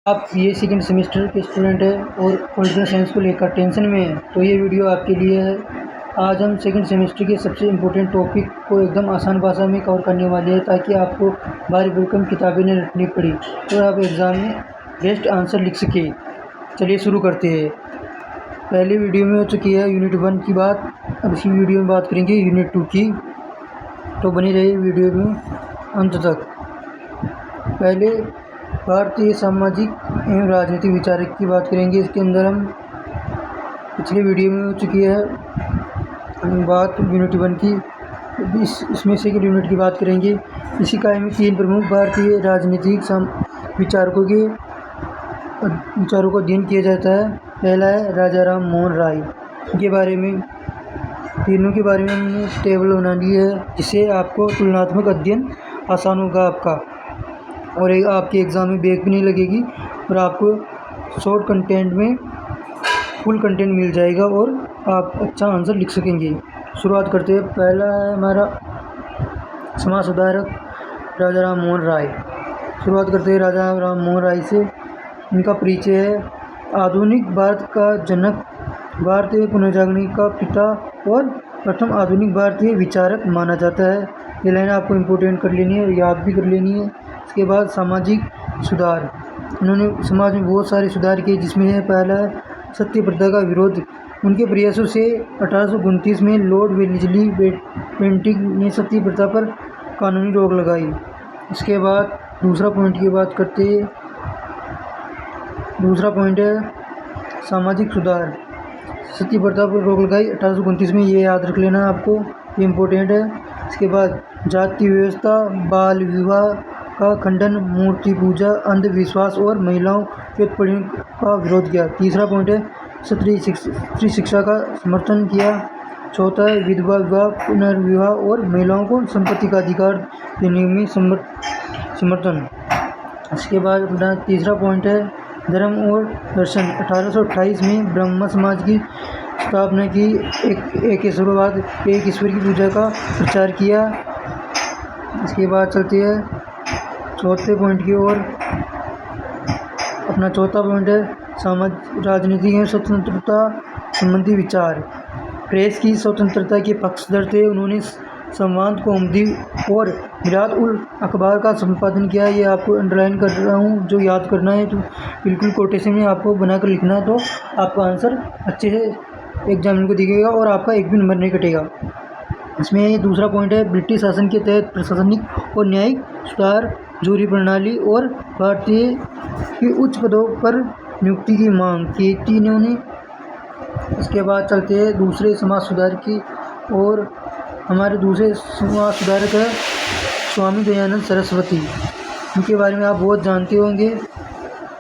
आप ये second semester के स्टूडेंट हैं और पॉलिटिकल साइंस को लेकर टेंशन में हैं तो ये वीडियो आपके लिए है। आज हम सेकंड सेमेस्टर के सबसे इम्पोर्टेंट टॉपिक को एकदम आसान भाषा में कवर करने वाले हैं ताकि आपको भारी भरकम किताबें न रटनी पड़ी और आप एग्ज़ाम में बेस्ट आंसर लिख सकें। चलिए शुरू करते हैं। पहले वीडियो में हो चुकी है यूनिट 1 की बात, अब इसी वीडियो में बात करेंगे यूनिट 2 की, तो बनी रही वीडियो में अंत तक। पहले भारतीय सामाजिक एवं राजनीतिक विचारक की बात करेंगे। इसके अंदर हम पिछले वीडियो में हो चुकी है बात यूनिट 1 की, इसमें से यूनिट की बात करेंगे। इसी कार्य में 3 प्रमुख भारतीय राजनीतिक विचारकों को अध्ययन किया जाता है। पहला है राजा राम मोहन राय के बारे में। तीनों के बारे में हमने टेबल बना ली है जिससे आपको तुलनात्मक अध्ययन आसान होगा आपका, और आपके एग्ज़ाम में बैक भी नहीं लगेगी और आपको शॉर्ट कंटेंट में फुल कंटेंट मिल जाएगा और आप अच्छा आंसर लिख सकेंगे। शुरुआत करते हैं। पहला है हमारा समाज सुधारक राजा राम मोहन राय। शुरुआत करते हैं राजा राम मोहन राय से। इनका परिचय है। आधुनिक भारत का जनक, भारतीय पुनर्जागरण का पिता और प्रथम आधुनिक भारतीय विचारक माना जाता है। ये लाइन आपको इम्पोर्टेंट कर लेनी है और याद भी कर लेनी है। इसके बाद सामाजिक सुधार, इन्होंने समाज में बहुत सारे सुधार किए, जिसमें है पहला है सत्य प्रथा का विरोध। उनके प्रयासों से 1829 में लॉर्ड वेलेस्ली बेंटिक ने सत्य प्रथा पर कानूनी रोक लगाई। इसके बाद दूसरा पॉइंट की बात करते हैं। दूसरा पॉइंट है सामाजिक सुधार, सत्य प्रथा पर रोक लगाई 1829 में, ये याद रख लेना आपको, ये इम्पोर्टेंट है। इसके बाद जाति व्यवस्था, बाल विवाह का खंडन, मूर्ति पूजा, अंधविश्वास और महिलाओं के उत्पीड़न का विरोध किया। तीसरा पॉइंट है स्त्री शिक्षा का समर्थन किया। चौथा है विधवा विवाह, पुनर्विवाह और महिलाओं को संपत्ति का अधिकार देने में समर्थन। इसके बाद अपना तीसरा पॉइंट है धर्म और दर्शन। 1828 में ब्रह्म समाज की स्थापना की। एक ईश्वर की पूजा का प्रचार किया। इसके बाद चलते हैं चौथे पॉइंट की ओर। अपना चौथा पॉइंट है राजनीतिक एवं स्वतंत्रता संबंधी विचार। प्रेस की स्वतंत्रता के पक्षधर थे। उन्होंने संवाद कौमुदी और मिरात उल अखबार का संपादन किया। ये आपको अंडरलाइन कर रहा हूँ, जो याद करना है तो बिल्कुल कोटेशन में आपको बनाकर लिखना है, तो आपका आंसर अच्छे से एग्जामिनर को दिखेगा और आपका एक भी नंबर नहीं कटेगा। इसमें दूसरा पॉइंट है ब्रिटिश शासन के तहत प्रशासनिक और न्यायिक सुधार, जूरी प्रणाली और भारतीय के उच्च पदों पर नियुक्ति की मांग की थी इन्होंने। इसके बाद चलते हैं दूसरे समाज सुधार की और। हमारे दूसरे समाज सुधारक है स्वामी दयानंद सरस्वती। इनके बारे में आप बहुत जानते होंगे।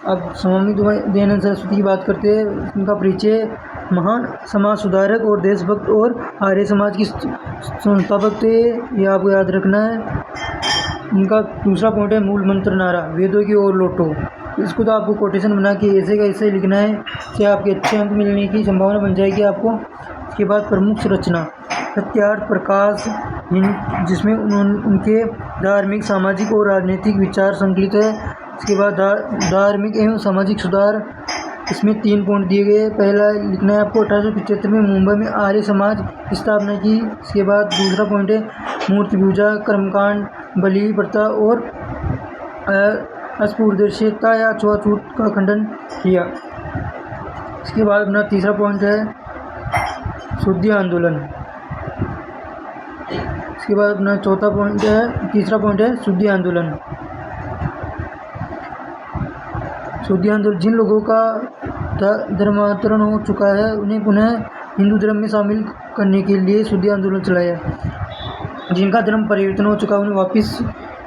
अब स्वामी दयानंद सरस्वती की बात करते हैं। इनका परिचय महान समाज सुधारक और देशभक्त और आर्य समाज की संस्थापक थे, ये आपको याद रखना है। इनका दूसरा पॉइंट है मूल मंत्र नारा, वेदों की ओर लौटो। इसको तो आपको कोटेशन बना के ऐसे का ऐसे लिखना है, इससे आपके अच्छे अंक मिलने की संभावना बन जाएगी आपको। इसके बाद प्रमुख संरचना सत्यार्थ प्रकाश, जिसमें उनके धार्मिक, सामाजिक और राजनीतिक विचार संकलित है। इसके बाद धार्मिक एवं सामाजिक सुधार, इसमें 3 पॉइंट दिए गए। पहला लिखना है आपको 1875 में मुंबई में आर्य समाज की स्थापना की। इसके बाद दूसरा पॉइंट है मूर्ति पूजा, कर्मकांड, बलि प्रथा और अस्पृश्यता या छुआछूत का खंडन किया। इसके बाद अपना तीसरा पॉइंट है शुद्धि आंदोलन। इसके बाद अपना तीसरा पॉइंट है शुद्धि आंदोलन। शुद्धि आंदोलन, जिन लोगों का धर्मांतरण हो चुका है उन्हें पुनः हिंदू धर्म में शामिल करने के लिए शुद्धि आंदोलन चलाया। जिनका धर्म परिवर्तन हो चुका है उन्हें वापस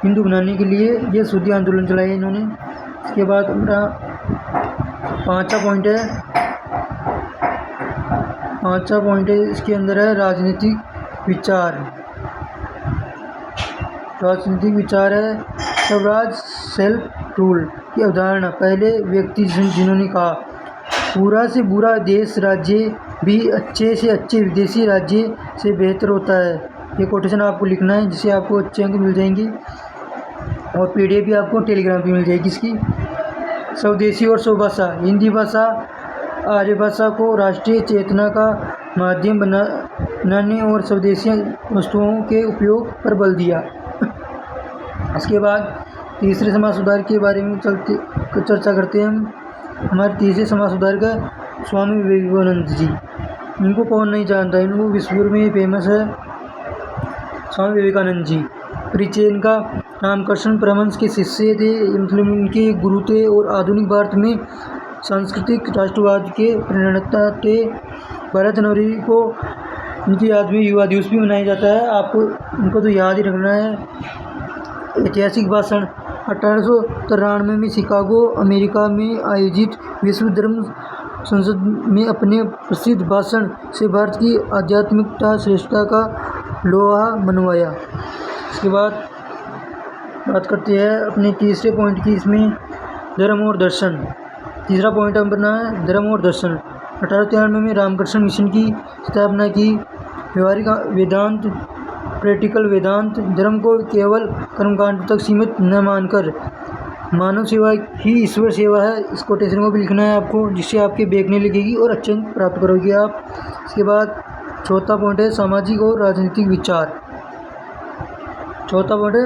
हिंदू बनाने के लिए यह शुद्धि आंदोलन चलाया इन्होंने। इसके बाद अपना पाँचवा पॉइंट है इसके अंदर है राजनीतिक विचार। राजनीतिक विचार है स्वराज, सेल्फ रूल की अवधारणा। पहले व्यक्ति जिन्होंने कहा पूरा से बुरा देश राज्य भी अच्छे से अच्छे विदेशी राज्य से बेहतर होता है। ये कोटेशन आपको लिखना है, जिससे आपको अच्छे अंक मिल जाएंगे और PDF भी आपको टेलीग्राम पे मिल जाएगी इसकी। स्वदेशी और स्वभाषा। हिंदी भाषा आर्य भाषा को राष्ट्रीय चेतना का माध्यम बनाने और स्वदेशी वस्तुओं के उपयोग पर बल दिया। इसके बाद तीसरे समाज सुधार के बारे में चर्चा करते हैं हम। हमारे तीसरे समाज सुधारक स्वामी विवेकानंद जी। इनको कौन नहीं जानता, इनको विश्व भर में फेमस है स्वामी विवेकानंद जी। परिचय इनका, रामकृष्ण परमहंस के शिष्य थे, मतलब इनके गुरु थे और आधुनिक भारत में सांस्कृतिक राष्ट्रवाद के प्रणेता थे। 12 जनवरी को इनकी याद में युवा दिवस भी मनाया जाता है। आपको इनको तो याद ही रखना है। ऐतिहासिक भाषण 1893 में शिकागो अमेरिका में आयोजित विश्व धर्म संसद में अपने प्रसिद्ध भाषण से भारत की आध्यात्मिकता श्रेष्ठता का लोहा मनवाया। इसके बाद बात करते हैं अपने तीसरे पॉइंट की। इसमें धर्म और दर्शन। तीसरा पॉइंट हम बना है धर्म और दर्शन। 1893 में रामकृष्ण मिशन की स्थापना की। व्यवहारिक वेदांत, प्रैक्टिकल वेदांत, धर्म को केवल कर्मकांड तक सीमित न मानकर मानव सेवा ही ईश्वर सेवा है। इस कोटेशन को भी लिखना है आपको, जिससे आपके बेचने लगेगी और अच्छे अंक प्राप्त करोगे आप। इसके बाद चौथा पॉइंट है सामाजिक और राजनीतिक विचार। चौथा पॉइंट है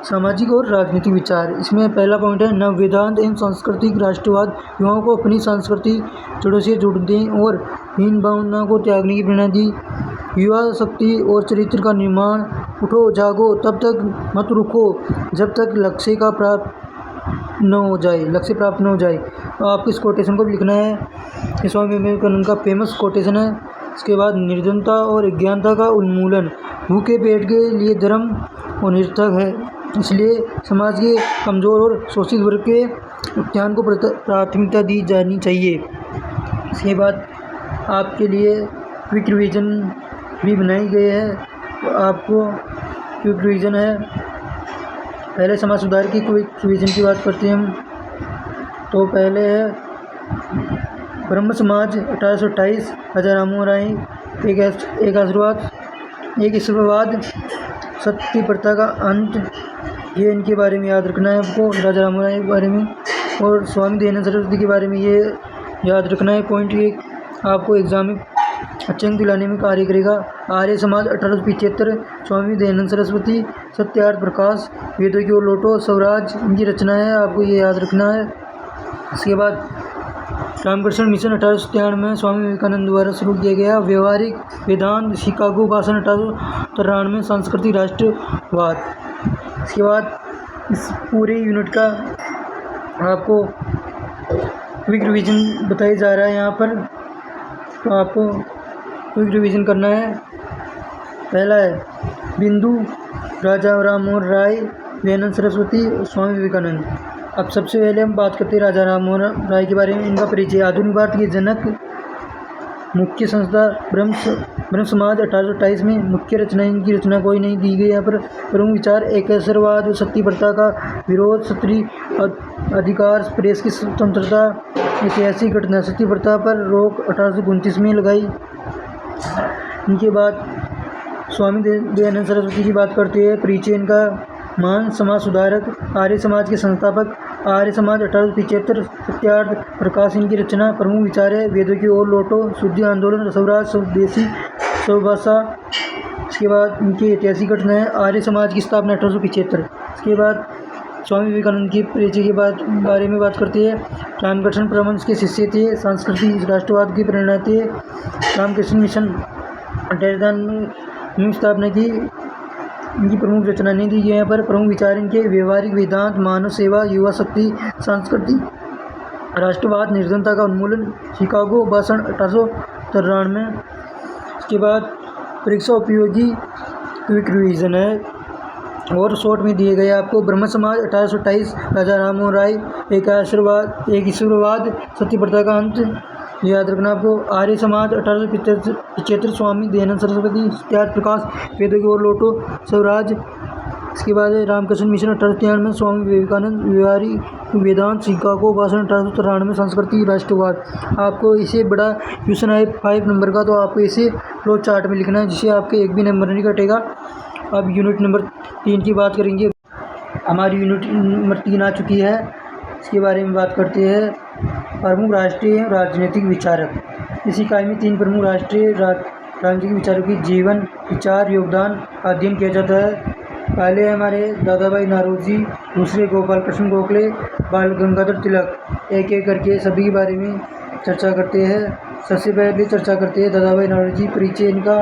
सामाजिक और राजनीतिक विचार। इसमें पहला पॉइंट है नव वेदांत एवं सांस्कृतिक राष्ट्रवाद युवाओं को अपनी सांस्कृतिक जड़ों से जुड़ने और हीन भावना को त्यागने की प्रेरणा दी। युवा शक्ति और चरित्र का निर्माण। उठो जागो, तब तक मत रुको जब तक लक्ष्य प्राप्त न हो जाए। तो आपको इस कोटेशन को भी लिखना है। ये स्वामी विवेकानंद का फेमस कोटेशन है। इसके बाद निर्धनता और अज्ञानता का उन्मूलन। भूखे पेट के लिए धर्म और निरर्थक है, इसलिए समाज के कमज़ोर और शोषित वर्ग के उत्थान को प्राथमिकता दी जानी चाहिए। इसके बाद आपके लिए क्विक रिवीजन भी बनाई गई है। तो आपको क्विक रिवीजन है, पहले समाज सुधार की क्विक रिवीजन की बात करते हैं हम। तो पहले है ब्रह्म समाज 1828, राजा राममोहन राय। एक आशीर्वाद, एक ईश्वरवाद, सत्य प्रथा का अंत, ये इनके बारे में याद रखना है आपको, राजा राममोहन राय के बारे में। और स्वामी दयानंद सरस्वती के बारे में ये याद रखना है। पॉइंट ये आपको एग्जाम में अच्छे अंक दिलाने में कार्य करेगा। आर्य समाज 1875, स्वामी दयानंद सरस्वती। सत्यार्थ प्रकाश, वेदों की ओर लौटो, स्वराज, इनकी रचना है, आपको ये याद रखना है। इसके बाद रामकृष्ण मिशन 1893 में स्वामी विवेकानंद द्वारा शुरू किया गया। व्यवहारिक वेदांत, शिकागो भाषण 1893 में सांस्कृतिक राष्ट्रवाद। इसके बाद इस पूरे यूनिट का आपको क्विक रिवीजन बताया जा रहा है यहाँ पर। तो आपको क्विक रिवीजन करना है। पहला है बिंदु, राजा राममोहन राय, दयानंद सरस्वती, स्वामी विवेकानंद। अब सबसे पहले हम बात करते हैं राजा राममोहन राय के बारे में। इनका परिचय, आधुनिक भारत के जनक, मुख्य संस्था ब्रह्म समाज 1828 में। मुख्य रचना, इनकी रचना कोई नहीं दी गई यहाँ पर। प्रमुख विचार, एकैश्वरवाद, सती प्रथा का विरोध, क्षत्रिय अधिकार, प्रेस की स्वतंत्रता, ऐतिहासिक घटना, सती प्रथा पर रोक 1829 में लगाई। इनके बाद स्वामी दयानंद सरस्वती की बात करते हैं। परिचय इनका, महान समाज सुधारक, आर्य समाज के संस्थापक, आर्य समाज 1875, सत्यार्थ प्रकाश इनकी रचना। प्रमुख विचार है वेदों की ओर लौटो, शुद्धि आंदोलन, स्वराज, स्वदेशी, स्वभाषा। इसके बाद इनकी ऐतिहासिक घटना है आर्य समाज की स्थापना 1875। इसके बाद स्वामी विवेकानंद की परिचय के बारे में बात करते हैं। रामकृष्ण परमहंस के शिष्य थे, सांस्कृतिक राष्ट्रवाद की प्रेरणा थे। रामकृष्ण मिशन 1893 में स्थापना की। इनकी प्रमुख रचना नहीं दी गई यहाँ पर। प्रमुख विचार इनके व्यवहारिक वेदांत, मानव सेवा, युवा शक्ति, सांस्कृतिक राष्ट्रवाद, निर्धनता का उन्मूलन, शिकागो भाषण 1893। इसके बाद परीक्षा उपयोगी क्विक रिवीजन है और शॉर्ट में दिए गए आपको। ब्रह्म समाज 1828, राजा राममोहन राय। एक ईश्वरवाद, सत्य प्रथा का अंत, याद रखना आपको। आर्य समाज 1875, स्वामी दयानंद सरस्वती। सत्यार्थ प्रकाश, वेदों की ओर लौटो, स्वराज। इसके बाद रामकृष्ण मिशन 1893 में स्वामी विवेकानंद। व्यवहारिक वेदांत, शिकागो भाषण 1893 में सांस्कृतिक राष्ट्रवाद। आपको इसे बड़ा क्वेश्चन है 5 नंबर का, तो आपको इसे फ्लो चार्ट में लिखना है, जिससे आपके एक भी नंबर नहीं कटेगा। अब यूनिट नंबर 3 की बात करेंगे। हमारी यूनिट नंबर 3 आ चुकी है। इसके बारे में बात करते हैं। प्रमुख राष्ट्रीय एवं राजनीतिक विचारक। इस इकाई में 3 प्रमुख राष्ट्रीय राजनीतिक विचारकों की जीवन, विचार, योगदान का अध्ययन किया जाता है। पहले हमारे दादा भाई नौरोजी, दूसरे गोपाल कृष्ण गोखले, बाल गंगाधर तिलक। एक एक करके सभी के बारे में चर्चा करते हैं। सबसे पहले चर्चा करते हैं दादा भाई नौरोजी। परिचय इनका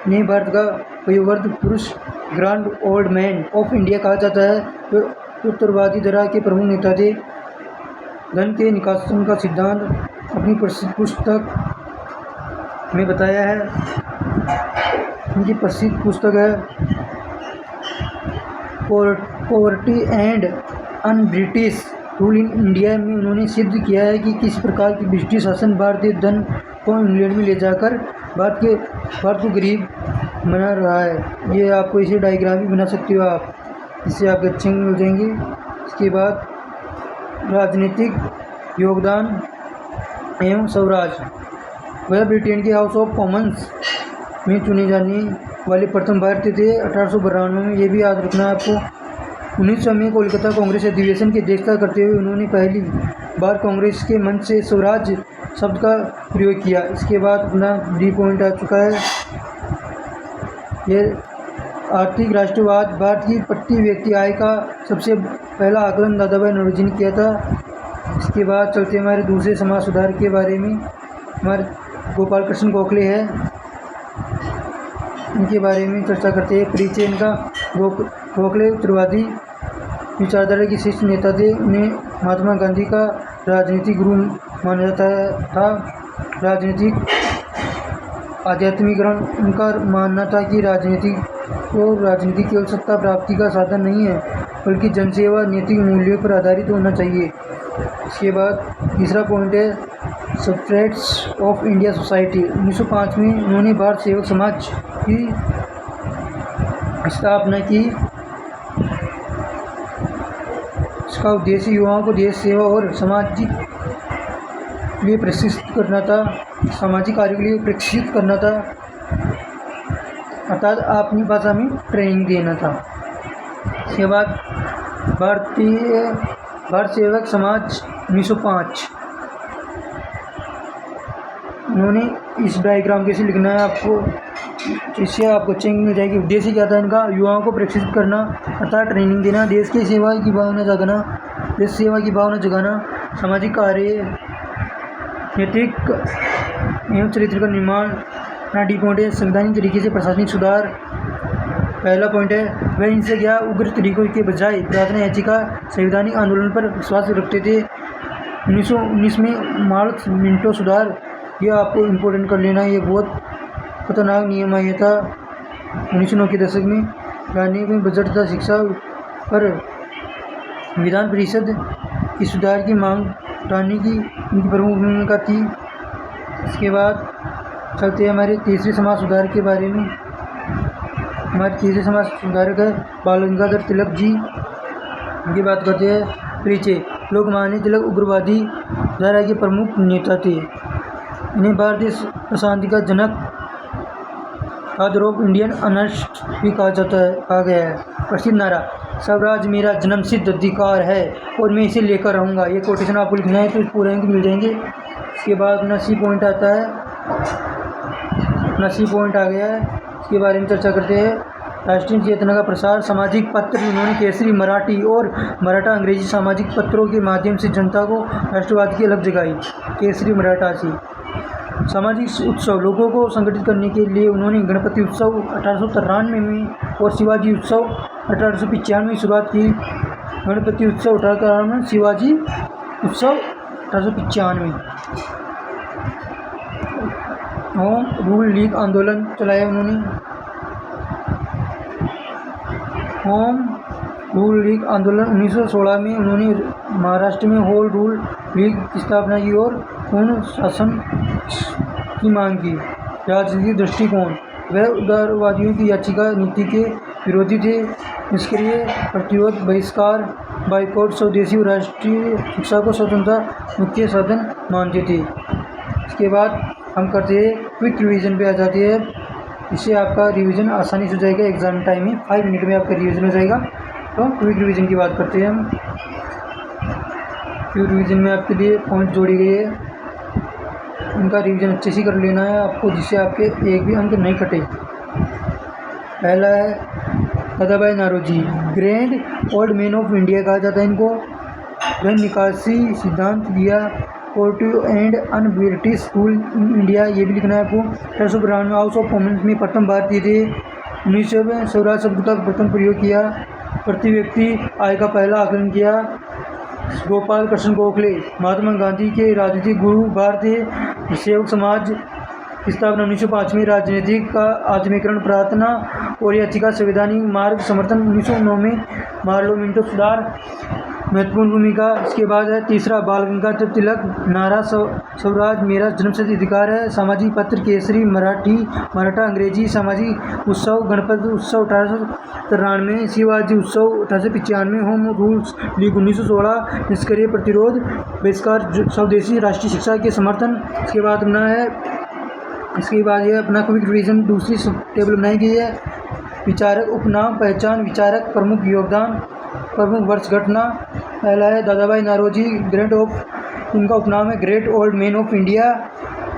ने भारत का वयोवृद्ध पुरुष, grand old man of India कहा जाता है, जो उत्तरवादी धारा के प्रमुख नेता थे। धन के निष्कासन का सिद्धांत अपनी प्रसिद्ध पुस्तक में बताया है। उनकी प्रसिद्ध पुस्तक है poverty and un British rule in India में उन्होंने सिद्ध किया है कि किस प्रकार की ब्रिटिश शासन भारतीय धन को इंग्लैंड में ले जाकर भारत को गरीब बना रहा है। ये आपको इसे डायग्राम भी बना सकते हो आप, इससे आपके अच्छे मिल जाएंगे। इसके बाद राजनीतिक योगदान एवं स्वराज। वह ब्रिटेन के हाउस ऑफ कॉमन्स में चुने जाने वाले प्रथम भारतीय थे 1892 में। ये भी याद रखना है आपको। 1900 में कोलकाता कांग्रेस अधिवेशन की अध्यक्षता करते हुए उन्होंने पहली बार कांग्रेस के मंच से स्वराज शब्द का प्रयोग किया। इसके बाद अपना डी पॉइंट आ चुका है। ये आर्थिक राष्ट्रवाद। भारत की प्रति व्यक्ति आय का सबसे पहला आकलन दादा भाई नौरोजी ने किया था। इसके बाद चलते हमारे दूसरे समाज सुधार के बारे में। हमारे गोपाल कृष्ण गोखले है, इनके बारे में चर्चा करते हैं। परिचय इनका। गोखले उत्तरवादी विचारधारा के शीर्ष नेता थे। उन्हें महात्मा गांधी का राजनीतिक गुरु माना जाता था। राजनीतिक आध्यात्मिकरण। उनका मानना था कि राजनीति केवल सत्ता प्राप्ति का साधन नहीं है, बल्कि जनसेवा, नैतिक मूल्यों पर आधारित होना चाहिए। इसके बाद तीसरा पॉइंट है सफरेट्स ऑफ इंडिया सोसाइटी। 1905 में उन्होंने भारत सेवक समाज की स्थापना की। इसका उद्देश्य युवाओं को देश सेवा और सामाजिक लिए प्रशिक्षित करना था। सामाजिक कार्यों के लिए प्रशिक्षित करना था, अर्थात अपनी भाषा में ट्रेनिंग देना था। इसके बाद भारत सेवक समाज 1905। उन्होंने इस डायग्राम कैसे लिखना है आपको, इससे आपको चेंज मिल जाएगी। उद्देश्य क्या था इनका? युवाओं को प्रशिक्षित करना अर्थात ट्रेनिंग देना, देश की सेवा की भावना जगाना, सामाजिक कार्य, नैतिक एवं चरित्र का निर्माण। डी पॉइंट है संवैधानिक तरीके से प्रशासनिक सुधार। पहला पॉइंट है वह इनसे क्या उग्र तरीकों के बजाय प्रार्थना याचिका संवैधानिक आंदोलन पर विश्वास रखते थे। 1919 में मार्क्स मिंटो सुधार, यह आपको इम्पोर्टेंट कर लेना, ये बहुत खतरनाक नियम आया था 1909 के दशक में। गांधी में बजट तथा शिक्षा पर विधान परिषद की सुधार की मांग उठाने की इनकी प्रमुख भूमिका थी। इसके बाद चलते हैं हमारे तीसरे समाज सुधार के बारे में। हमारे तीसरे समाज सुधारक है बाल गंगाधर तिलक जी। इनकी बात करते हैं। परिचय। लोकमान्य तिलक उग्रवादी धारा के प्रमुख नेता थे। इन्हें भारतीय अशांति का जनक, फादर ऑफ इंडियन अनर्स्ट भी कहा गया है। प्रसिद्ध नारा स्वराज मेरा जन्मसिद्ध अधिकार है और मैं इसे लेकर रहूँगा। ये कोटेशन आपको लिखना है तो पूरे अंक मिल जाएंगे। इसके बाद अपना सी पॉइंट आता है, अपना सी पॉइंट आ गया है। इसके बारे में चर्चा करते हैं। राष्ट्रीय चेतना का प्रसार। सामाजिक पत्र। उन्होंने केसरी मराठी और मराठा अंग्रेजी सामाजिक पत्रों के माध्यम से जनता को राष्ट्रवाद की अलग जगाई। केसरी मराठा से। सामाजिक उत्सव। लोगों को संगठित करने के लिए उन्होंने गणपति उत्सव 1893 में और शिवाजी उत्सव 1895 में शुरुआत की। गणपति उत्सव 1893 में, शिवाजी उत्सव 1895। होम रूल लीग आंदोलन चलाया उन्होंने। होम रूल लीग आंदोलन 1916 में उन्होंने महाराष्ट्र में होम रूल लीग की स्थापना की और पूर्ण शासन की मांग की। राजनीतिक दृष्टिकोण। वह उदारवादियों की याचिका नीति के विरोधी थे। निष्क्रिय प्रतिरोध, बहिष्कार, बाइकआउट, स्वदेशी और राष्ट्रीय शिक्षा को स्वतंत्रता मुख्य साधन मानते थे। इसके बाद हम करते हैं क्विक रिवीजन पे आ जाते हैं। इससे आपका रिवीजन आसानी से हो जाएगा। एग्जाम टाइम में 5 मिनट में आपका रिवीजन हो जाएगा। तो क्विक रिवीजन की बात करते हैं हम। फिर रिवीजन में आपके लिए पॉइंट जोड़ी गई है, उनका रिवीजन अच्छे से कर लेना है आपको, जिससे आपके एक भी अंक नहीं कटे। पहला है Dadabhai Naoroji, grand old man of India कहा जाता है इनको। धन निकासी सिद्धांत दिया, poverty and unBritish school in India, ये भी लिखना है आपको। 1892 हाउस ऑफ कॉमन्स में प्रथम भारतीय थे। 1900 में स्वराज शब्द का प्रथम प्रयोग किया। प्रति व्यक्ति आय का पहला आकलन किया। गोपाल कृष्ण गोखले महात्मा गांधी के राजनीतिक गुरु भारतीय सेवक समाज की स्थापना 1905 में। राजनीतिक का आधुनिकीकरण, प्रार्थना और याचिका संवैधानिक मार्ग समर्थन 1909 में। पार्लियामेंटो सुधार महत्वपूर्ण भूमिका। इसके बाद है तीसरा बाल गंगाधर तिलक, नारा स्वराज मेरा जन्मसिद्ध अधिकार है। सामाजिक पत्र केसरी, मराठा अंग्रेजी सामाजिक उत्सव, गणपति उत्सव 1893, शिवाजी उत्सव 1895, होम रूल्स लीग 1916, निष्क्रिय प्रतिरोध बहिष्कार, स्वदेशी राष्ट्रीय शिक्षा के समर्थन। इसके बाद यह अपना क्विक रिवीजन दूसरी टेबल बनाई गई है। विचारक उपनाम पहचान, विचारक प्रमुख योगदान, प्रमुख वर्ष घटना। पहला है दादाभाई नौरोजी, ग्रेट ऑफ, इनका उपनाम है great old man of India.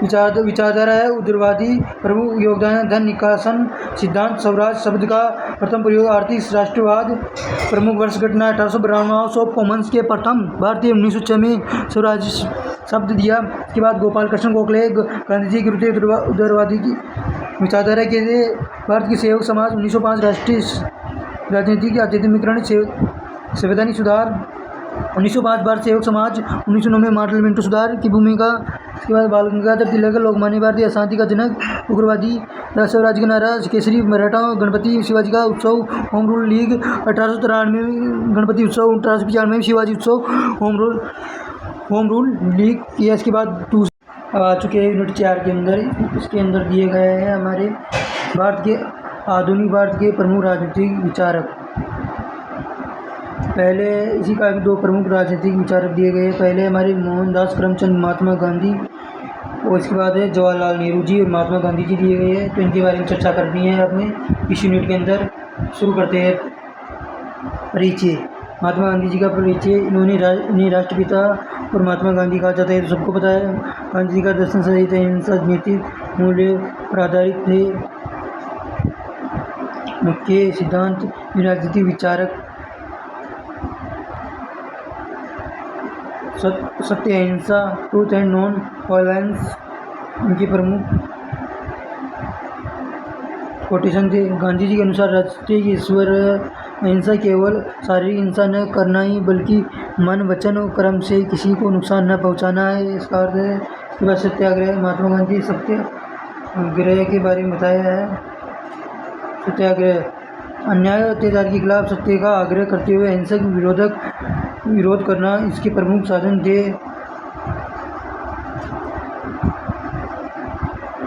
विचारधारा है उदारवादी, प्रमुख योगदान है धन निकासन सिद्धांत, स्वराज शब्द का प्रथम प्रयोग, आर्थिक राष्ट्रवाद। प्रमुख वर्ष घटना 1892 हाउस ऑफ कॉमन्स के प्रथम भारतीय 1906 में स्वराज शब्द दिया। इसके बाद गोपाल कृष्ण गोखले, गांधी जी के विरुद्ध उदारवादी की विचारधारा के लिए भारत की सेवक समाज 1905, राष्ट्रीय राजनीति के आधुनिकीकरण संवैधानिक सुधार 1905, भारत सेवक समाज 1909 में, पार्लियामेंटो सुधार की भूमिका। इसके बाद बाल गंगाधर तिलक, लोकमान्य भारतीय अशांति का जनक, उग्रवादी, स्वराज का नारा, केसरी, मराठा, गणपति, शिवाजी का उत्सव, होम रूल लीग 1893 में, गणपति उत्सव 1895 में, शिवाजी उत्सव, होम रूल लीग किया। इसके बाद आ चुके हैं यूनिट 4 के अंदर। इसके अंदर दिए गए हैं हमारे आधुनिक भारत के प्रमुख राजनीतिक विचारक। पहले इसी का 2 प्रमुख राजनीतिक विचारक दिए गए। पहले हमारे मोहनदास करमचंद महात्मा गांधी, और इसके बाद है जवाहरलाल नेहरू जी और महात्मा गांधी जी दिए गए हैं। तो इनके बारे में चर्चा करनी है आपने इस यूनिट के अंदर। शुरू करते हैं परिचय। महात्मा गांधी जी का परिचय, इन्हें राष्ट्रपिता और महात्मा गांधी कहा जाता है, तो सबको पता है। गांधी जी का दर्शन सहित अहिंसा नैतिक मूल्य पर आधारित थे। मुख्य सिद्धांत, राजनीतिक विचारक, सत्य अहिंसा, ट्रूथ एंड नॉन वायलेंस उनके प्रमुख कोटेशन थे। गांधी जी के अनुसार राष्ट्रीय ईश्वर अहिंसा केवल शारीरिक हिंसा न करना ही, बल्कि मन, वचन और कर्म से किसी को नुकसान न पहुंचाना है, इसका अर्थ है। इसके बाद सत्याग्रह, महात्मा गांधी सत्याग्रह के बारे में बताया है। सत्याग्रह, अन्याय और अत्याचार के खिलाफ सत्य का आग्रह करते हुए अहिंसक विरोध करना इसके प्रमुख साधन थे।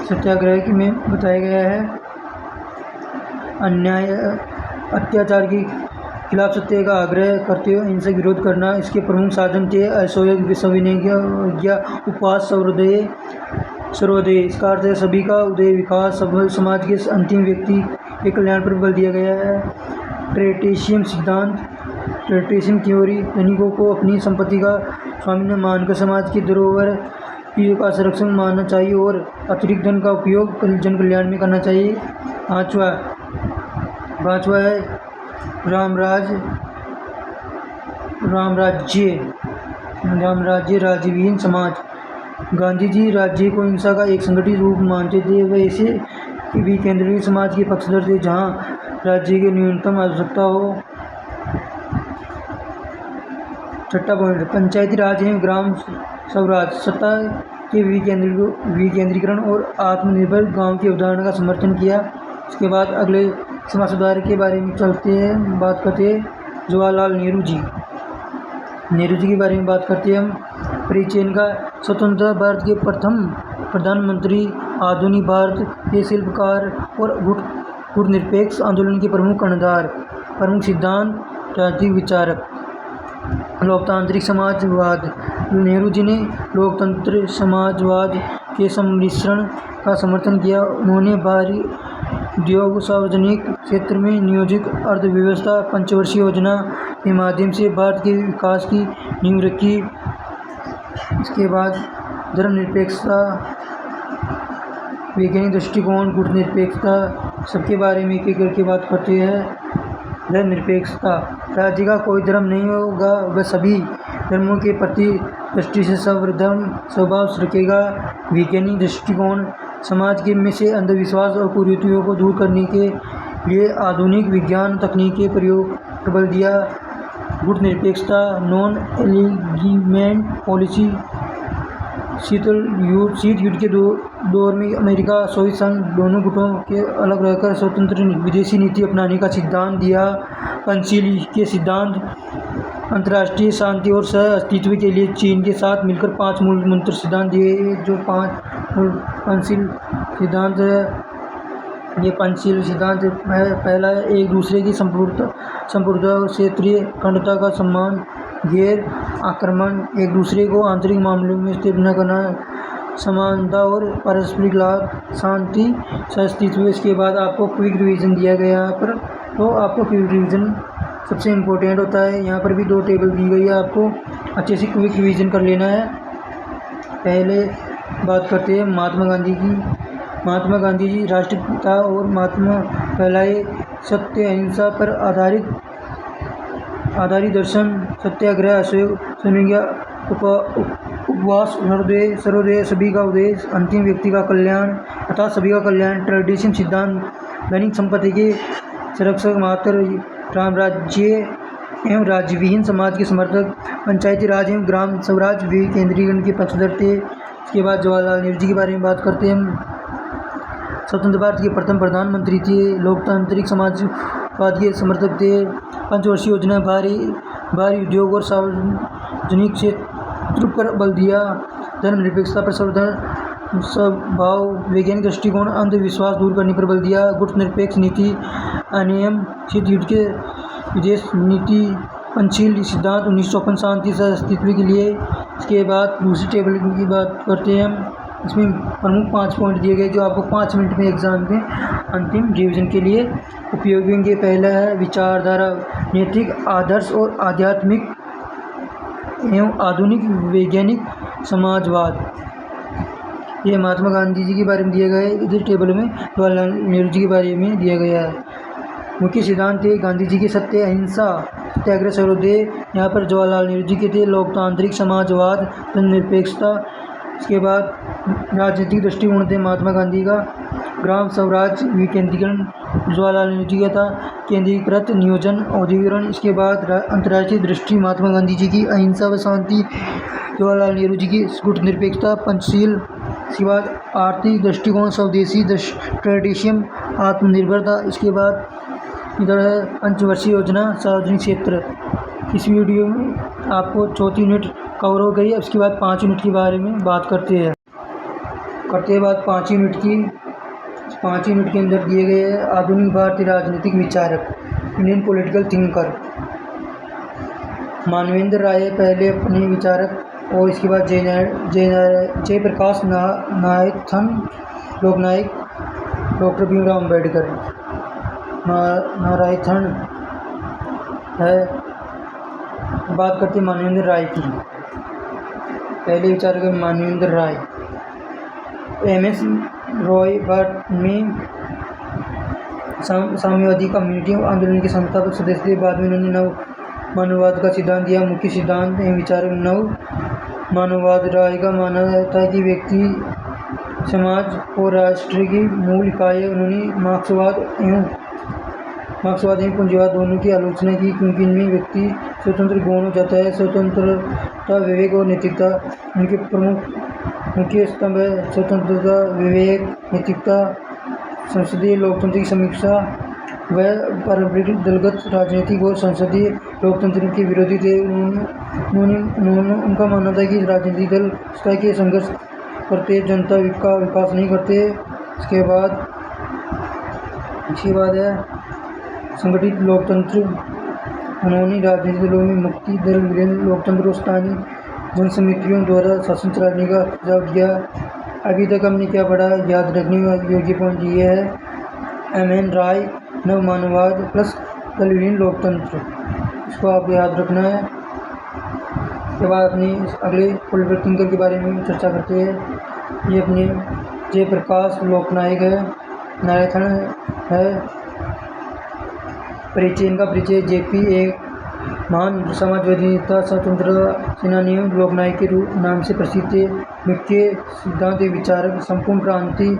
सत्याग्रह में बताया गया है अन्याय अत्याचार के खिलाफ सत्य का आग्रह करते हुए अहिंसक विरोध करना इसके प्रमुख साधन थे। असहयोग, सविनय, उपवास, सर्वोदय, इसका अर्थ है सभी का उदय, विकास, सफल समाज के अंतिम व्यक्ति के कल्याण पर बल दिया गया है। ट्रेटेशियन सिद्धांत, ट्रेटेशियन थ्योरी, धनिकों को अपनी संपत्ति का स्वामी न मानकर समाज की धरोहर का संरक्षण मानना चाहिए और अतिरिक्त धन का उपयोग जन कल्याण में करना चाहिए। पाँचवा है रामराज्य राज्यविहीन समाज। गांधी जी राज्य को हिंसा का एक संगठित रूप मानते थे। वे ऐसे विकेंद्रीय समाज के पक्षधर थे जहां राज्य की न्यूनतम आवश्यकता हो। छठा पॉइंट, पंचायती राज एवं ग्राम स्वराज, सत्ता के विकेंद्रीकरण और आत्मनिर्भर गांव की अवधारणा का समर्थन किया। इसके बाद अगले समाज सुधार के बारे में बात करते हैं। जवाहरलाल नेहरू जी के बारे में बात करते हैं हम। परिचय इनका, स्वतंत्र भारत के प्रथम प्रधानमंत्री, आधुनिक भारत के शिल्पकार और गुटनिरपेक्ष आंदोलन के प्रमुख कर्णधार। प्रमुख सिद्धांत, राजनीतिक विचारक, लोकतांत्रिक समाजवाद। नेहरू जी ने लोकतंत्र समाजवाद के सम्मिश्रण का समर्थन किया। उन्होंने बाहरी उद्योग, सार्वजनिक क्षेत्र में नियोजित अर्थव्यवस्था, पंचवर्षीय योजना के माध्यम से भारत के विकास की नींव रखी। इसके बाद धर्मनिरपेक्षता, वैज्ञानिक दृष्टिकोण, गुटनिरपेक्षता, सबके बारे में एक एक करके बात करते हैं। धर्मनिरपेक्षता, राज्य का कोई धर्म नहीं होगा, वह सभी धर्मों के प्रति दृष्टि से सर्वधर्म स्वभाव रखेगा। वैज्ञानिक दृष्टिकोण, समाज के में से अंधविश्वास और कुरीतियों को दूर करने के लिए आधुनिक विज्ञान तकनीक के प्रयोग पर बल दिया। गुटनिरपेक्षता, नॉन एलिगमेंट पॉलिसी, शीत युद्ध के दौर में अमेरिका सोवियत संघ दोनों गुटों के अलग रहकर स्वतंत्र विदेशी नीति अपनाने का सिद्धांत दिया। पंचशील के सिद्धांत, अंतर्राष्ट्रीय शांति और सह अस्तित्व के लिए चीन के साथ मिलकर 5 मूल मंत्र सिद्धांत दिए, जो 5 मूल पंचशील सिद्धांत है। ये पंचशील सिद्धांत है, पहला है एक दूसरे की संपूर्णता और क्षेत्रीय अखंडता का सम्मान, गैर आक्रमण, एक दूसरे को आंतरिक मामलों में स्थिर न करना, समानता और पारस्परिक लाभ, शांति, सहअस्तित्व। इसके बाद आपको क्विक रिवीजन दिया गया यहाँ पर, तो आपको क्विक रिवीजन सबसे इम्पोर्टेंट होता है। यहाँ पर भी 2 टेबल दी गई है, आपको अच्छे से क्विक रिवीजन कर लेना है। पहले बात करते हैं महात्मा गांधी की। महात्मा गांधी जी राष्ट्रपिता और महात्मा फैलाए सत्य अहिंसा पर आधारित दर्शन, सत्याग्रह, असहयोग, उपवास, सर्वोदय, सभी का उद्देश्य, अंतिम व्यक्ति का कल्याण अर्थात सभी का कल्याण, ट्रेडिशन सिद्धांत, दैनिक संपत्ति के संरक्षक, मात्र रामराज्य एवं राज्यविहीन समाज के समर्थक, पंचायती राज एवं ग्राम स्वराज विकेंद्रीकरण के पक्षधर थे। इसके बाद जवाहरलाल नेहरू जी के बारे में बात करते हैं हम। स्वतंत्र भारत के प्रथम प्रधानमंत्री थे, लोकतांत्रिक समाजवाद के समर्थक थे। पंचवर्षीय योजना, भारी उद्योग और सार्वजनिक क्षेत्र पर बल दिया। धर्मनिरपेक्षता पर स्वभाव, वैज्ञानिक दृष्टिकोण, अंधविश्वास दूर करने पर बल दिया। गुटनिरपेक्ष नीति, अनियम, शीत युद्ध के विदेश नीति, पंचशील सिद्धांत, 1955 शांति सह अस्तित्व के लिए। इसके बाद दूसरी टेबल की बात करते हैं हम। इसमें प्रमुख 5 पॉइंट दिए गए जो आपको 5 मिनट में एग्जाम के अंतिम रिवीजन के लिए उपयोगी होंगे। पहला है विचारधारा, नैतिक आदर्श और आध्यात्मिक एवं आधुनिक वैज्ञानिक समाजवाद। ये महात्मा गांधी जी के बारे में दिया गया है, इधर टेबल में जवाहरलाल नेहरू जी के बारे में दिया गया है। मुख्य सिद्धांत थे गांधी जी के सत्य अहिंसा, सत्याग्रह, सर्वोदय, यहाँ पर जवाहरलाल नेहरू जी के थे लोकतांत्रिक समाजवाद, धर्मनिरपेक्षता। इसके बाद राजनीतिक दृष्टिकोण थे महात्मा गांधी का ग्राम स्वराज विकेंद्रीकरण, जवाहरलाल नेहरू जी का था केंद्रीकृत नियोजन, औद्योगिकरण। इसके बाद अंतर्राष्ट्रीय दृष्टि महात्मा गांधी जी की अहिंसा व शांति, जवाहरलाल नेहरू जी की गुटनिरपेक्षता, पंचशील। इसके बाद आर्थिक दृष्टिकोण, स्वदेशी ट्रेडिशन, आत्मनिर्भरता। इसके बाद इधर है पंचवर्षीय योजना, सार्वजनिक क्षेत्र। इस वीडियो में आपको 34 यूनिट कवर हो गई है। उसके बाद 5 यूनिट के बारे में बात करते हैं बात 5 यूनिट की। 5 यूनिट के अंदर दिए गए हैं आधुनिक भारतीय राजनीतिक विचारक, इंडियन पॉलिटिकल थिंकर। मानवेंद्र राय पहले अपने विचारक, और इसके बाद जयप्रकाश नारायण, लोकनायक, डॉक्टर भीमराव अम्बेडकर। नारायण है। बात करते हैं मानवेंद्र राय की। पहले विचारक है मानवेंद्र राय। एमएस रॉय भट्ट में साम्यवादी कम्युनिटी आंदोलन के संस्थापक सदस्य थे। बाद में उन्होंने नव मानववाद का सिद्धांत दिया। मुख्य सिद्धांत एवं विचारक नव मानववाद। राय का मानना था कि व्यक्ति, समाज और राष्ट्र की मूल इकाई। उन्होंने मार्क्सवाद एवं पूंजीवाद दोनों की आलोचना की, क्योंकि इनमें व्यक्ति स्वतंत्र गौण हो जाता है। स्वतंत्रता, विवेक और नैतिकता उनके प्रमुख मुख्य स्तंभ है। स्वतंत्रता, विवेक, नैतिकता, संसदीय लोकतंत्र की समीक्षा। वह पारंपरिक दलगत राजनीतिक और संसदीय लोकतंत्र के विरोधी थे। उनका मानना था कि राजनीतिक दल सत्ता के संघर्ष करते, जनता का विकास नहीं करते। इसके बाद है संगठित लोकतंत्र। उन्होंने राजनीतिक दलों में मुक्ति दल, विलीन लोकतंत्र और स्थानीय जनसमितियों द्वारा शासन चलाने का सुझाव दिया। अभी तक हमने क्या पढ़ा, याद रखने योग्य पॉइंट ये है। एम एन राय, नव मानववाद प्लस दल विलीन लोकतंत्र, इसको आप याद रखना है। इसके बाद अपने अगले पॉलिटिकल थिंकर के बारे में चर्चा करते हैं। ये अपने जयप्रकाश लोकनायक है, नारायण है। परिचय, इनका परिचय जेपी एक महान समाजवादी नेता, स्वतंत्रता सेनानी एवं लोकनायक के रूप नाम से प्रसिद्ध थे। मुख्य सिद्धांत विचारक, संपूर्ण क्रांति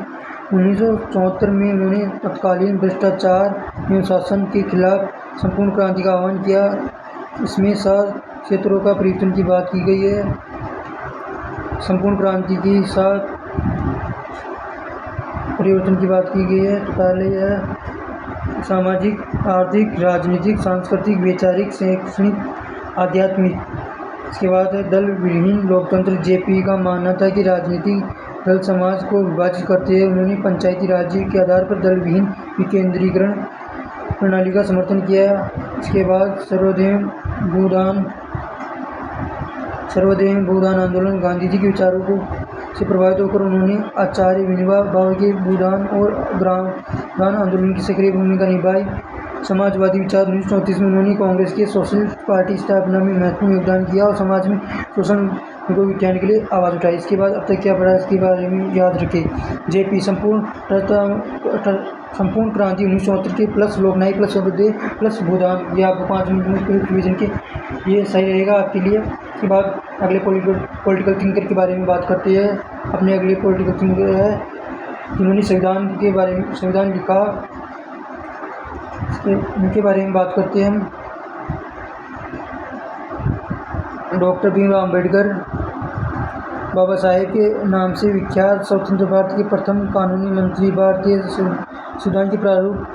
1974 में उन्होंने तत्कालीन भ्रष्टाचार एवं शासन के खिलाफ संपूर्ण क्रांति का आह्वान किया। इसमें 7 क्षेत्रों का परिवर्तन की बात की गई है। संपूर्ण क्रांति की 7 परिवर्तन की बात की गई है। तो पहले यह सामाजिक, आर्थिक, राजनीतिक, सांस्कृतिक, वैचारिक, शैक्षणिक, आध्यात्मिक। इसके बाद है दल विहीन लोकतंत्र। जेपी का मानना था कि राजनीतिक दल समाज को विभाजित करते हैं। उन्होंने पंचायती राज के आधार पर दल विहीन विकेंद्रीकरण प्रणाली का समर्थन किया। इसके बाद सर्वोदय भूदान आंदोलन। गांधी जी के विचारों को से प्रभावित होकर उन्होंने आचार्य विनोबा भावे के भूदान और ग्रामदान आंदोलन की सक्रिय भूमिका निभाई। समाजवादी विचार 1934 में उन्होंने कांग्रेस के सोशलिस्ट पार्टी स्थापना में महत्वपूर्ण योगदान किया और समाज में शोषण को विज्ञान के लिए आवाज़ उठाई। इसके बाद अब तक क्या पढ़ा इसके बारे में याद रखें। जेपी संपूर्ण क्रांति 1974 के प्लस लोकनायक प्लस सर्वोदय प्लस भूदान, ये आपको 5 मिनट में रिवीजन के ये सही रहेगा आपके लिए। इसके बाद अगले पॉलिटिकल थिंकर के बारे में बात करते हैं। अपने अगले पॉलिटिकल थिंकर है, इन्होंने संविधान के बारे में संविधान लिखा, इनके बारे में बात करते हैं हम। डॉक्टर भीमराव अम्बेडकर, बाबा साहेब के नाम से विख्यात, स्वतंत्र भारत के प्रथम कानूनी मंत्री, भारतीय संविधान के प्रारूप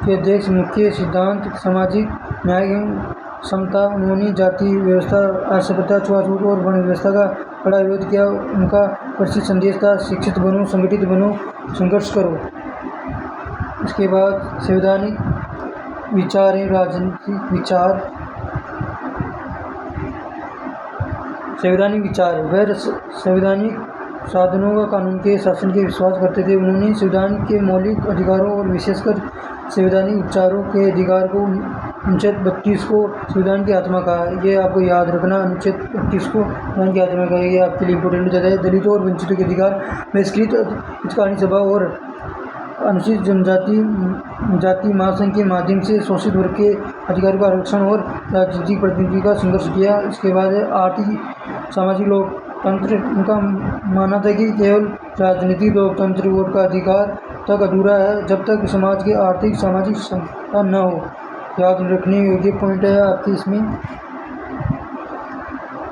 के अध्यक्ष। मुख्य सिद्धांत सामाजिक न्याय एवं समता। उन्होंने जाति व्यवस्था, अस्पृश्यता, छुआछूत और वर्ण व्यवस्था का बड़ा विरोध किया। उनका प्रसिद्ध संदेश था, शिक्षित बनो, संगठित बनो, संघर्ष करो। इसके बाद संवैधानिक विचार एवं राजनीतिक विचार। संवैधानिक विचार, वह संवैधानिक साधनों का कानून के शासन के विश्वास करते थे। उन्होंने संविधान के मौलिक अधिकारों और विशेषकर संवैधानिक उपचारों के अधिकार को अनुच्छेद 32 को संविधान की आत्मा कहा। ये आपको याद रखना, अनुच्छेद 32 को संविधान की आत्मा कहा। ये आपके लिए इंपॉर्टेंट हो जाता है। दलितों और वंचितों के अधिकार, बहिष्कृत हितकानी सभा और अनुसूचित जाति महासंघ के माध्यम से शोषित वर्ग के अधिकारों का आरक्षण और राजनीतिक प्रतिनिधि का संघर्ष किया। इसके बाद आर्थिक सामाजिक लोकतंत्र। उनका मानना था कि केवल राजनीतिक लोकतंत्र वोट का अधिकार तक अधूरा है जब तक समाज के आर्थिक सामाजिक समता न हो। याद रखने योग्य पॉइंट है आपके इसमें।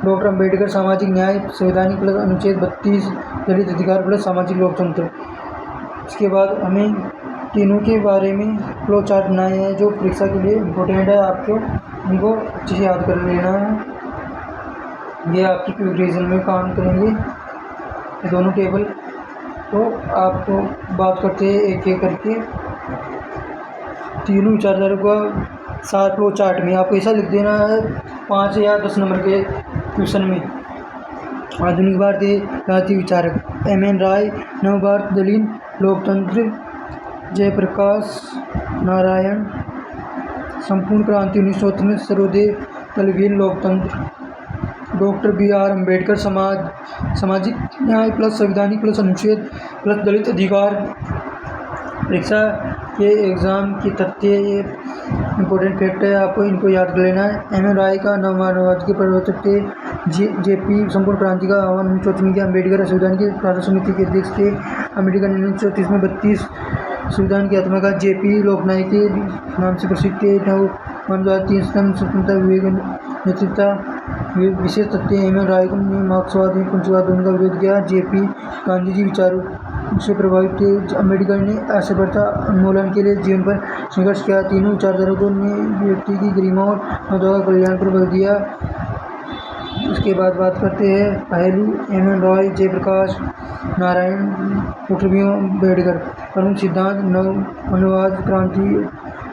डॉक्टर अम्बेडकर, सामाजिक न्याय, संवैधानिक प्लस अनुच्छेद 32, दलित अधिकार प्लस सामाजिक लोकतंत्र। इसके बाद हमें तीनों के बारे में फ्लो चार्ट बनाए हैं जो परीक्षा के लिए इम्पोर्टेंट है। आपको इनको अच्छे से याद कर लेना है, ये आपकी रिवीजन में काम करेंगे ये दोनों टेबल। तो आपको बात करते हैं एक एक करके। तीनों विचारधारा का 7 फ्लो चार्ट में आपको ऐसा लिख देना है 5 या 10 नंबर के क्वेश्चन में। आधुनिक भारतीय राजनीतिक विचारक, M.N. राय, नवभारत दलित लोकतंत्र, जयप्रकाश नारायण, संपूर्ण क्रांति 1973 में सर्वोदय दलविहीन लोकतंत्र, डॉक्टर B.R. अम्बेडकर, सामाजिक न्याय प्लस संवैधानिक प्लस अनुच्छेद प्लस दलित अधिकार। परीक्षा के एग्ज़ाम की तथ्य, ये इम्पोर्टेंट फैक्ट है, आपको इनको याद कर लेना है। M.N. राय का नवमानवाद के प्रवर्तक थे। जेपी संपूर्ण क्रांति का आह्वान 1934 के। अम्बेडकर संविधान की प्रारूप समिति के अध्यक्ष थे। अम्बेडकर ने 1934 में 32 संविधान की आत्मा का। जेपी लोकनायक के नाम से प्रसिद्ध थे। नवमानवाद, 3 स्तंभ, स्वतंत्रता, विवेक, नेतृत्व। विशेष तथ्य, M.N. राय ने मार्क्सवाद एवं पंचवाद दोनों का विरोध किया। जेपी गांधी जी विचारों से प्रभावित थे। अम्बेडकर ने असभ्यता उन्मूलन के लिए जीवन पर संघर्ष किया। तीनों विचारधारकों ने व्यक्ति की गरिमा और मानवता का कल्याण पर बल दिया। उसके बाद बात करते हैं पहली, M.N. रॉय, जयप्रकाश नारायण, डॉक्टर भीमराव अम्बेडकर। प्रमुख सिद्धांत, नवमानवाद, क्रांति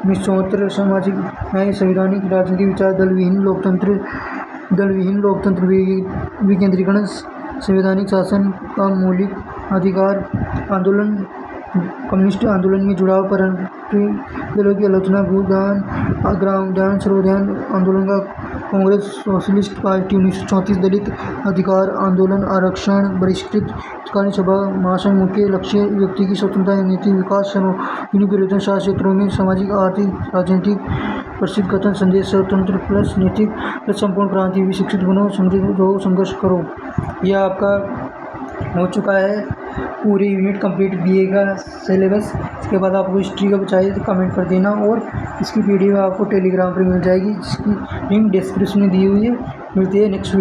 1974, सामाजिक न्याय, संवैधानिक राजनीतिक विचार, दलविहीन लोकतंत्र, विकेंद्रीकरण, संवैधानिक शासन का मौलिक अधिकार, आंदोलन, कम्युनिस्ट आंदोलन में जुड़ाव, पारंपरिक दलों की आलोचना, भूदान, ग्रामदान, सर्वोदय आंदोलन का कांग्रेस सोशलिस्ट पार्टी 1934 दलित अधिकार आंदोलन आरक्षण बहिष्कृत हितकारी सभा महासंघ मुख्य लक्ष्य व्यक्ति की स्वतंत्रता नीति विकास सर्वजनिक परिवर्तन 7 क्षेत्रों में सामाजिक आर्थिक राजनीतिक प्रसिद्ध कथन संदेश स्वतंत्र प्लस नैतिक प्लस संपूर्ण क्रांति विशिक्षित बनो समृद्ध रहो संघर्ष करो। यह आपका हो चुका है पूरे यूनिट कंप्लीट बीए का सिलेबस। इसके बाद आपको हिस्ट्री का चाहिए तो कमेंट कर देना और इसकी पीडीएफ आपको टेलीग्राम पर मिल जाएगी जिसकी लिंक डिस्क्रिप्शन में दी हुई है। मिलती है नेक्स्ट